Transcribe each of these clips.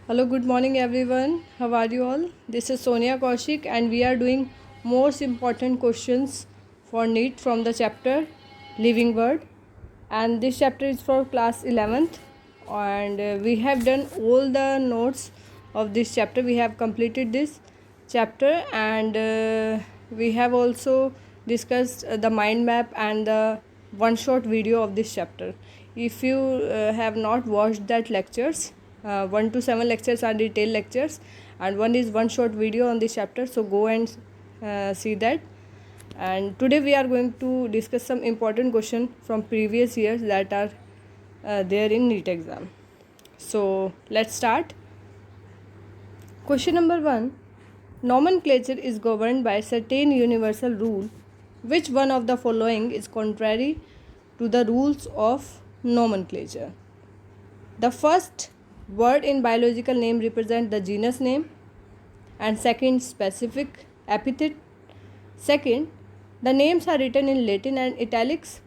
Hello, good morning everyone. How are you all? This is Sonia Kaushik and we are doing most important questions for NEET from the chapter Living Word. And this chapter is for class 11th and we have done all the notes of this chapter. We have completed this chapter and we have also discussed the mind map and the one shot video of this chapter. If you have not watched that lectures, 1 to 7 lectures are detailed lectures and one is one short video on this chapter, so go and see that. And today we are going to discuss some important question from previous years that are there in NEET exam. So let's start. Question number 1. Nomenclature is governed by certain universal rule. Which one of the following is contrary to the rules of nomenclature? The first word in biological name represent the genus name, and second specific epithet. Second, the names are written in Latin and italics.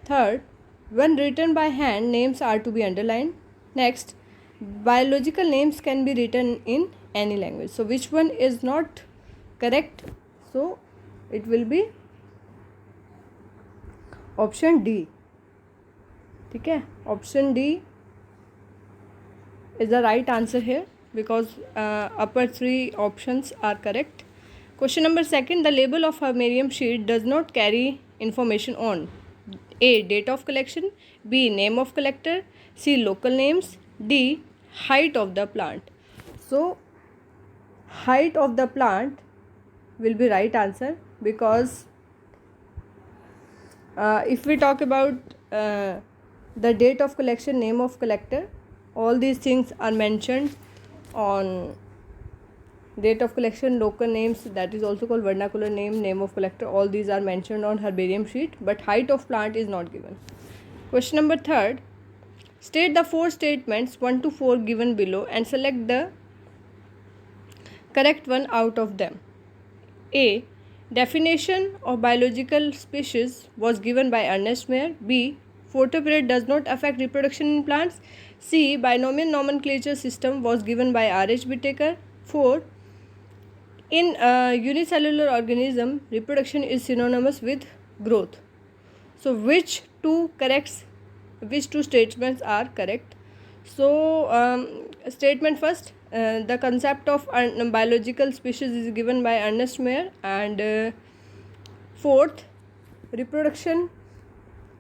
Third, when written by hand, names are to be underlined. Next, biological names can be written in any language. So which one is not correct? So it will be option D. ठीक है, option D is the right answer here because upper three options are correct. Question number 2. The label of herbarium sheet does not carry information on A. Date of collection, B. Name of collector, C. Local names, D. Height of the plant. So height of the plant will be right answer because if we talk about the date of collection, name of collector, all these things are mentioned on date of collection, local names, that is also called vernacular name, name of collector, all these are mentioned on herbarium sheet, but height of plant is not given. Question number 3. State the 4 statements 1 to 4 given below and select the correct one out of them. A. Definition of biological species was given by Ernest Mayr. B. Photoperiod does not affect reproduction in plants. C. Binomial nomenclature system was given by R.H. Whittaker. 4. In unicellular organism, reproduction is synonymous with growth. So which two statements are correct? So statement first, the concept of biological species is given by Ernest Mayr, and fourth, reproduction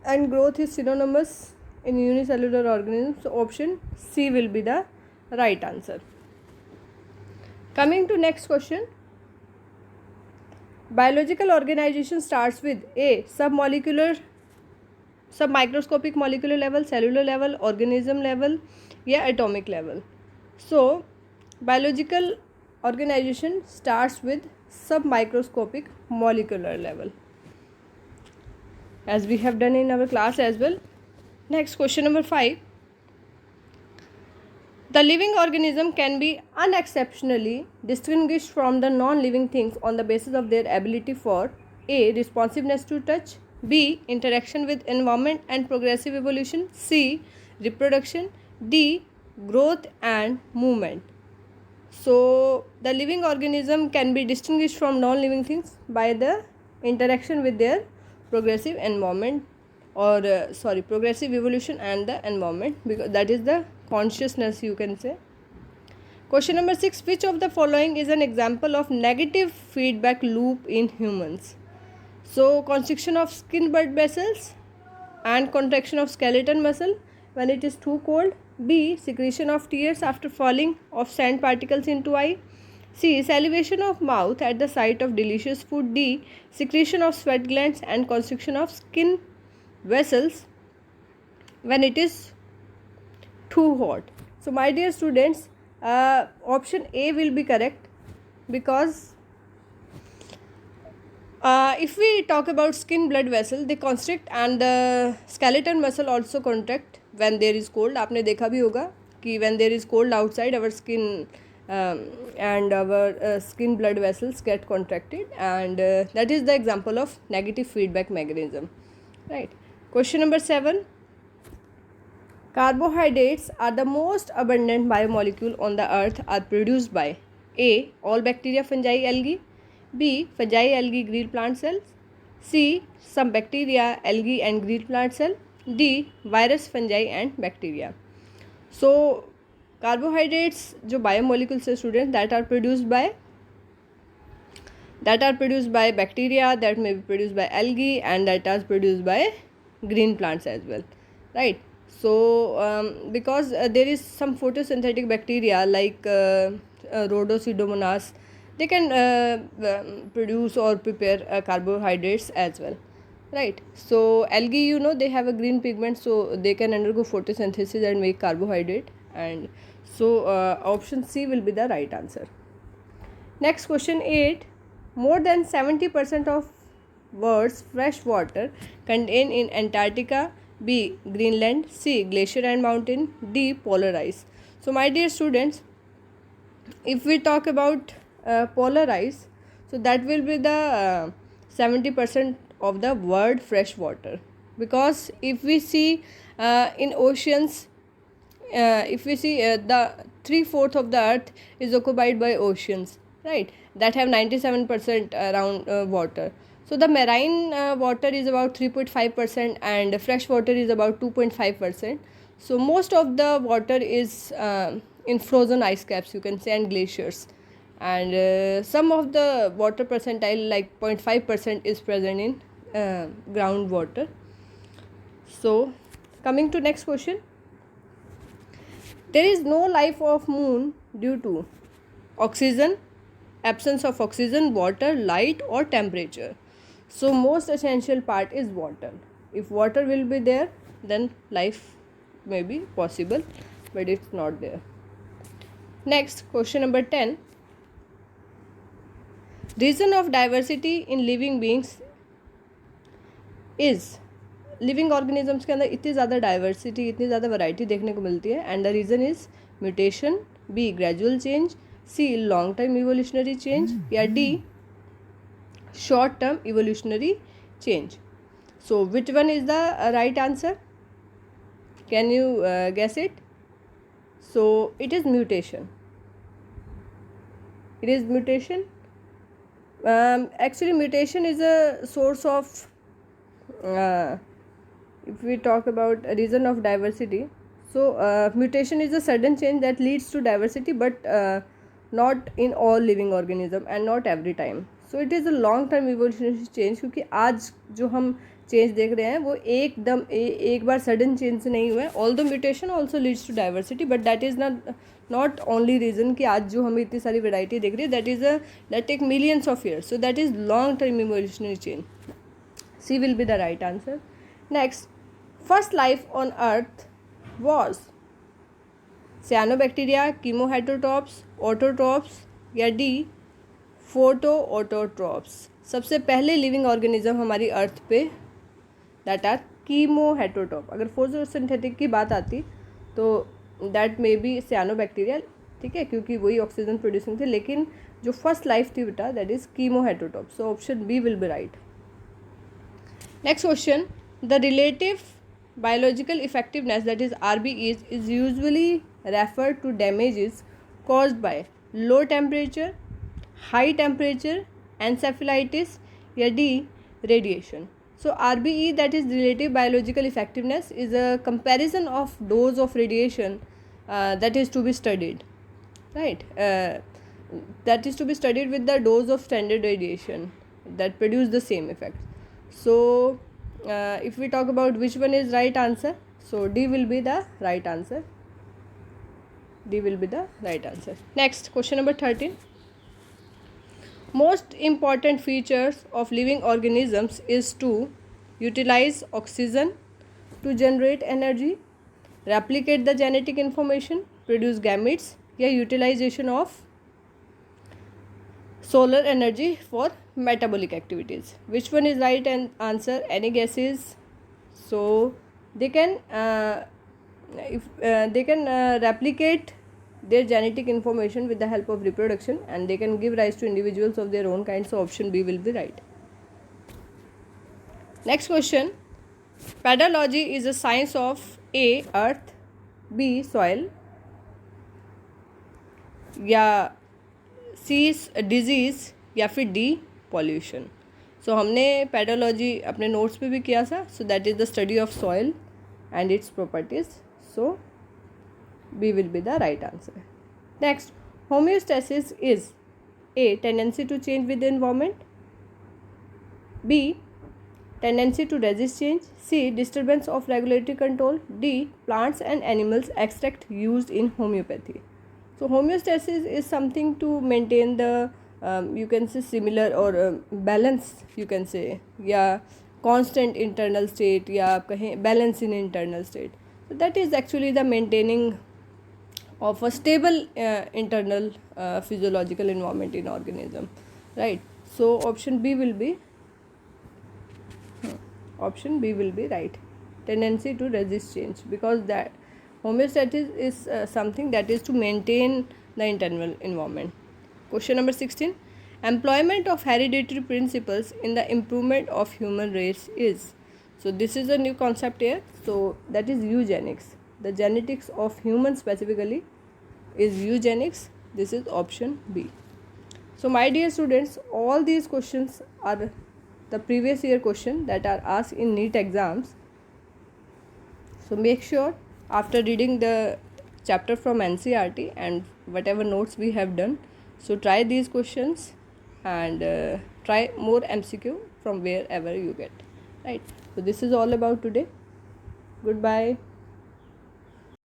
and growth is synonymous in unicellular organisms. So option C will be the right answer. Coming to next question. Biological organization starts with A. Submicroscopic molecular level, cellular level, organism level या atomic level. So biological organization starts with submicroscopic molecular level, as we have done in our class as well. Next, question number 5. The living organism can be unexceptionally distinguished from the non-living things on the basis of their ability for A. Responsiveness to touch, B. Interaction with environment and progressive evolution, C. Reproduction, D. Growth and movement. So the living organism can be distinguished from non-living things by the interaction with their progressive environment or progressive evolution and the environment, because that is the consciousness, you can say. Question number 6. Which of the following is an example of negative feedback loop in humans? So constriction of skin blood vessels and contraction of skeleton muscle when it is too cold. B. Secretion of tears after falling of sand particles into eye. C. Salivation of mouth at the sight of delicious food. D. Secretion of sweat glands and constriction of skin vessels when it is too hot. So my dear students, option A will be correct because if we talk about skin blood vessel, they constrict and the skeleton muscle also contract when there is cold. आपने देखा भी होगा कि when there is cold outside, our skin and our skin blood vessels get contracted, and that is the example of negative feedback mechanism, right? Question number 7. Carbohydrates are the most abundant biomolecule on the earth are produced by A. All bacteria, fungi, algae. B. Fungi, algae, green plant cells. C. Some bacteria, algae and green plant cell. D. Virus, fungi and bacteria. So carbohydrates जो biomolecules है students that are produced by bacteria, that may be produced by algae, and that are produced by green plants as well, right? So because there is some photosynthetic bacteria like Rhodopseudomonas, they can produce or prepare carbohydrates as well, right? So algae, you know, they have a green pigment, so they can undergo photosynthesis and make carbohydrate, and so option C will be the right answer. Next, question 8. More than 70% of world's fresh water contained in Antarctica. B. Greenland. C. Glacier and mountain. D. Polar ice. So my dear students, if we talk about polar ice, so that will be the 70% of the world fresh water, because if we see in oceans, if we see the 3/4 of the earth is occupied by oceans, right, that have 97% around water. So the marine water is about 3.5% and fresh water is about 2.5%. So most of the water is in frozen ice caps, you can say, and glaciers, and some of the water percentile like 0.5% is present in groundwater. So coming to next question. There is no life of moon due to oxygen, absence of oxygen, water, light or temperature. So most essential part is water. If water will be there, then life may be possible, but it's not there. Next, question number 10. Reason of diversity in living beings is, living organisms के अंदर इतनी ज़्यादा diversity, इतनी ज़्यादा variety देखने को मिलती है, and the reason is mutation. B. Gradual change. C. Long term evolutionary change. या D. Short term evolutionary change. So which one is the right answer? Can you guess it? So it is mutation. It is mutation. Actually mutation is a source of if we talk about a reason of diversity, so mutation is a sudden change that leads to diversity, but not in all living organism and not every time. So it is a long term evolutionary change, क्योंकि आज जो हम change देख रहे हैं वो एकदम एक बार सडन चेंज से नहीं हुआ है. Although mutation also leads to diversity, but that is not only reason कि आज जो हमें इतनी सारी वैरायटी देख रही है, that take millions of years. So that is long term evolutionary change. C will be the right answer. Next, first life on earth was cyanobacteria, chemoheterotrophs, autotrophs या डी फोटोऑटोट्रॉप्स. सबसे पहले लिविंग ऑर्गेनिज्म हमारी अर्थ पे that are कीमोहेटरोट्रॉप. अगर photosynthetic की बात आती तो दैट मे बी साइनोबैक्टीरिया, ठीक है, क्योंकि वही ऑक्सीजन प्रोड्यूसिंग थे, लेकिन जो फर्स्ट लाइफ थी बेटा that is chemoheterotroph. So option B will be right. Next question. The relative biological effectiveness, that is RBE, is usually referred to damages caused by low temperature, high temperature, encephalitis या D radiation. So RBE, that is relative biological effectiveness, is a comparison of dose of radiation that is to be studied, right? That is to be studied with the dose of standard radiation that produce the same effect. So if we talk about which one is right answer, so D will be the right answer. D will be the right answer. Next, question number 13. Most important features of living organisms is to utilize oxygen to generate energy, replicate the genetic information, produce gametes, या utilization of solar energy for metabolic activities. Which one is right and answer? Any guesses? So they can replicate their genetic information with the help of reproduction, and they can give rise to individuals of their own kind. So option B will be right. Next question. Pedology is a science of A. Earth, B soil, या C disease, या फिर D pollution. सो हमने pedology अपने notes पे भी किया था. सो that is the study of soil and its properties. So B will be the right answer. Next, homeostasis is A. Tendency to change with the environment, B. Tendency to resist change, C. Disturbance of regulatory control, D. Plants and animals extract used in homeopathy. So homeostasis is something to maintain the you can say similar or balance, you can say, yeah, constant internal state, या आप कहें balance in internal state. So that is actually the maintaining of a stable internal physiological environment in organism, right? So option B will be right. Tendency to resist change, because that homeostasis is something that is to maintain the internal environment. Question number 16. Employment of hereditary principles in the improvement of human race is. So this is a new concept here. So that is eugenics. The genetics of humans specifically is eugenics. This is option B. So my dear students, all these questions are the previous year question that are asked in NEET exams. So make sure after reading the chapter from NCERT and whatever notes we have done, so try these questions and try more MCQ from wherever you get, right? So this is all about today. Goodbye.